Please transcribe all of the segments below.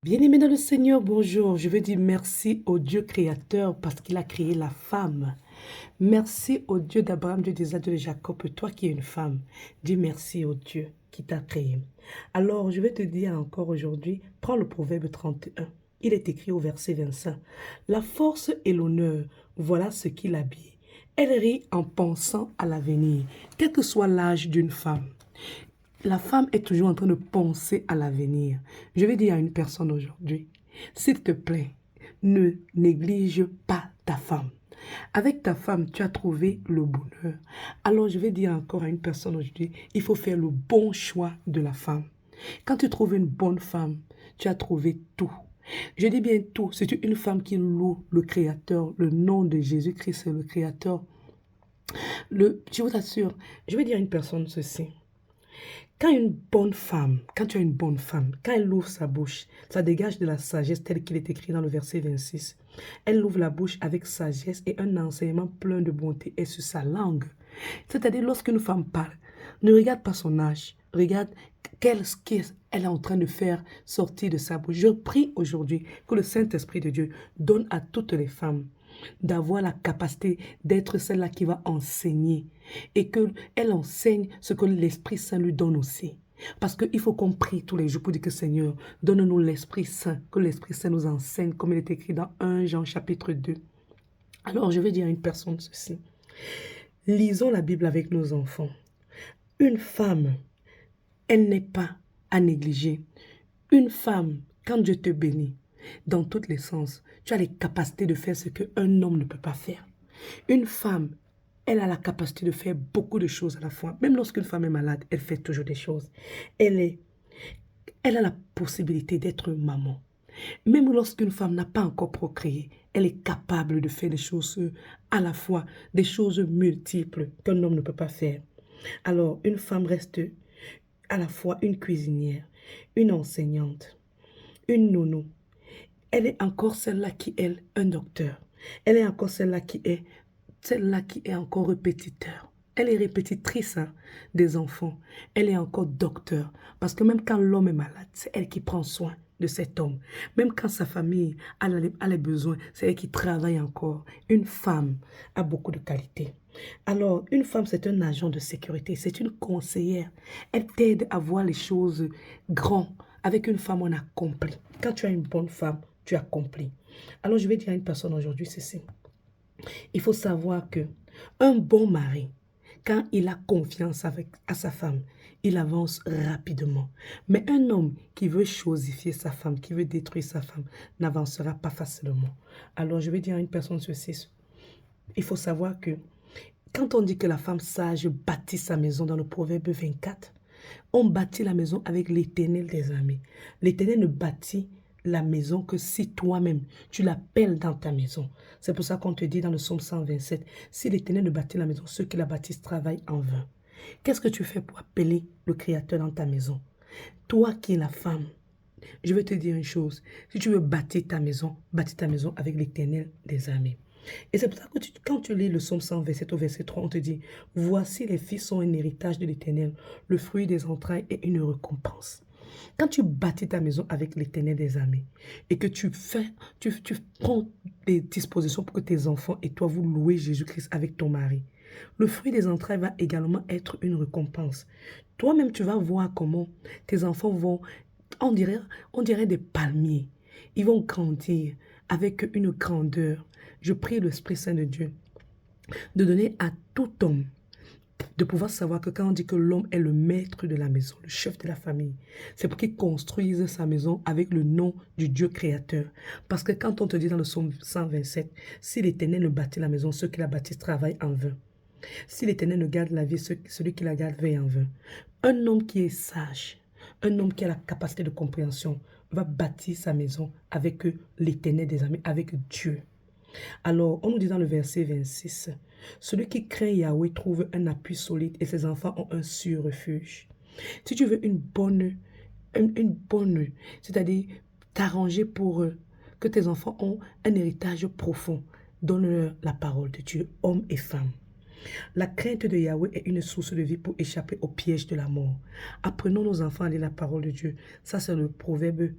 Bien-aimé dans le Seigneur, bonjour. Je veux dire merci au Dieu créateur parce qu'il a créé la femme. Merci au Dieu d'Abraham, Dieu d'Isaac, Dieu de Jacob, toi qui es une femme. Dis merci au Dieu qui t'a créé. Alors, je vais te dire encore aujourd'hui, prends le proverbe 31. Il est écrit au verset 25. La force et l'honneur, voilà ce qui l'habille. Elle rit en pensant à l'avenir, quel que soit l'âge d'une femme. La femme est toujours en train de penser à l'avenir. Je vais dire à une personne aujourd'hui, s'il te plaît, ne néglige pas ta femme. Avec ta femme, tu as trouvé le bonheur. Alors je vais dire encore à une personne aujourd'hui, il faut faire le bon choix de la femme. Quand tu trouves une bonne femme, tu as trouvé tout. Je dis bien tout. C'est une femme qui loue le Créateur, le nom de Jésus-Christ, c'est le Créateur. Je vous assure, je vais dire à une personne ceci. Quand tu as une bonne femme, quand elle ouvre sa bouche, ça dégage de la sagesse tel qu'il est écrit dans le verset 26. Elle ouvre la bouche avec sagesse et un enseignement plein de bonté est sur sa langue. C'est-à-dire, lorsqu'une femme parle, ne regarde pas son âge, regarde ce qu'elle est en train de faire sortir de sa bouche. Je prie aujourd'hui que le Saint-Esprit de Dieu donne à toutes les femmes d'avoir la capacité d'être celle-là qui va enseigner et qu'elle enseigne ce que l'Esprit Saint lui donne aussi. Parce qu'il faut qu'on prie tous les jours pour dire que Seigneur, donne-nous l'Esprit Saint, que l'Esprit Saint nous enseigne, comme il est écrit dans 1 Jean chapitre 2. Alors je vais dire à une personne ceci. Lisons la Bible avec nos enfants. Une femme, elle n'est pas à négliger. Une femme, quand Dieu te bénit, dans tous les sens, tu as les capacités de faire ce qu'un homme ne peut pas faire. Une femme, elle a la capacité de faire beaucoup de choses à la fois. Même lorsqu'une femme est malade, elle fait toujours des choses. Elle a la possibilité d'être maman. Même lorsqu'une femme n'a pas encore procréé, elle est capable de faire des choses à la fois, des choses multiples qu'un homme ne peut pas faire. Alors, une femme reste à la fois une cuisinière, une enseignante, une nounou. Elle est encore celle-là qui est un docteur. Elle est encore celle-là qui est encore répétiteur. Elle est répétitrice des enfants. Elle est encore docteur. Parce que même quand l'homme est malade, c'est elle qui prend soin de cet homme. Même quand sa famille a les besoins, c'est elle qui travaille encore. Une femme a beaucoup de qualités. Alors, une femme, c'est un agent de sécurité, c'est une conseillère. Elle t'aide à voir les choses grandes. Avec une femme, on accomplit. Quand tu as une bonne femme, tu accomplis. Alors, je vais dire à une personne aujourd'hui ceci. Il faut savoir que un bon mari, quand il a confiance à sa femme, il avance rapidement. Mais un homme qui veut chosifier sa femme, qui veut détruire sa femme, n'avancera pas facilement. Alors, je vais dire à une personne ceci. Il faut savoir que quand on dit que la femme sage bâtit sa maison dans le Proverbe 24, on bâtit la maison avec l'Éternel des armées. L'Éternel ne bâtit la maison que si toi-même, tu l'appelles dans ta maison. C'est pour ça qu'on te dit dans le psaume 127, si l'Éternel ne bâtit la maison, ceux qui la bâtissent travaillent en vain. Qu'est-ce que tu fais pour appeler le Créateur dans ta maison? Toi qui es la femme, je vais te dire une chose. Si tu veux bâtis ta maison avec l'Éternel des armées. Et c'est pour ça que quand tu lis le psaume 127 au verset 3, on te dit, voici les filles sont un héritage de l'Éternel, le fruit des entrailles est une récompense. Quand tu bâtis ta maison avec l'Éternel des armées et que tu prends des dispositions pour que tes enfants et toi vous louez Jésus-Christ avec ton mari, le fruit des entrailles va également être une récompense. Toi-même, tu vas voir comment tes enfants vont, on dirait, on dirait des palmiers. Ils vont grandir avec une grandeur. Je prie l'Esprit Saint de Dieu de donner à tout homme de pouvoir savoir que quand on dit que l'homme est le maître de la maison, le chef de la famille, c'est pour qu'il construise sa maison avec le nom du Dieu créateur. Parce que quand on te dit dans le psaume 127, si l'Éternel ne bâtit la maison, ceux qui la bâtissent travaillent en vain. Si l'Éternel ne garde la vie, celui qui la garde veille en vain. Un homme qui est sage, un homme qui a la capacité de compréhension, va bâtir sa maison avec l'Éternel des armées, avec Dieu. Alors, on nous dit dans le verset 26, celui qui craint Yahweh trouve un appui solide et ses enfants ont un sûr refuge. Si tu veux c'est-à-dire t'arranger pour que tes enfants ont un héritage profond, donne-leur la parole de Dieu, hommes et femmes. La crainte de Yahweh est une source de vie pour échapper au piège de la mort. Apprenons nos enfants à lire la parole de Dieu. Ça, c'est le proverbe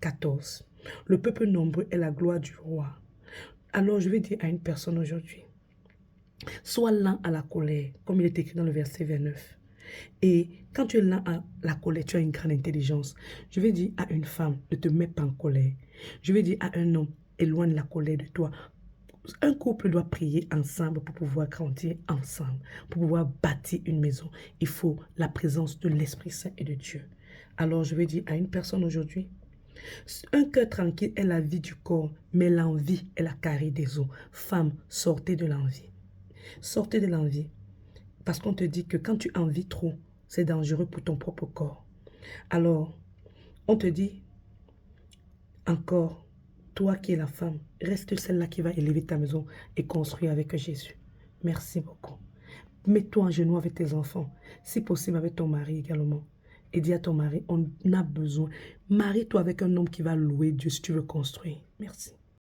14. Le peuple nombreux est la gloire du roi. Alors je vais dire à une personne aujourd'hui, sois lent à la colère, comme il est écrit dans le verset 29. Et quand tu es lent à la colère, tu as une grande intelligence. Je vais dire à une femme, ne te mets pas en colère. Je vais dire à un homme, éloigne la colère de toi. Un couple doit prier ensemble pour pouvoir grandir ensemble, pour pouvoir bâtir une maison. Il faut la présence de l'Esprit Saint et de Dieu. Alors je vais dire à une personne aujourd'hui, un cœur tranquille est la vie du corps, mais l'envie est la carie des os. Femme, sortez de l'envie. Sortez de l'envie. Parce qu'on te dit que quand tu envies trop, c'est dangereux pour ton propre corps. Alors, on te dit encore, toi qui es la femme, reste celle-là qui va élever ta maison et construire avec Jésus. Merci beaucoup. Mets-toi en genoux avec tes enfants, si possible avec ton mari également. Et dis à ton mari, on a besoin. Marie-toi avec un homme qui va louer Dieu si tu veux construire. Merci.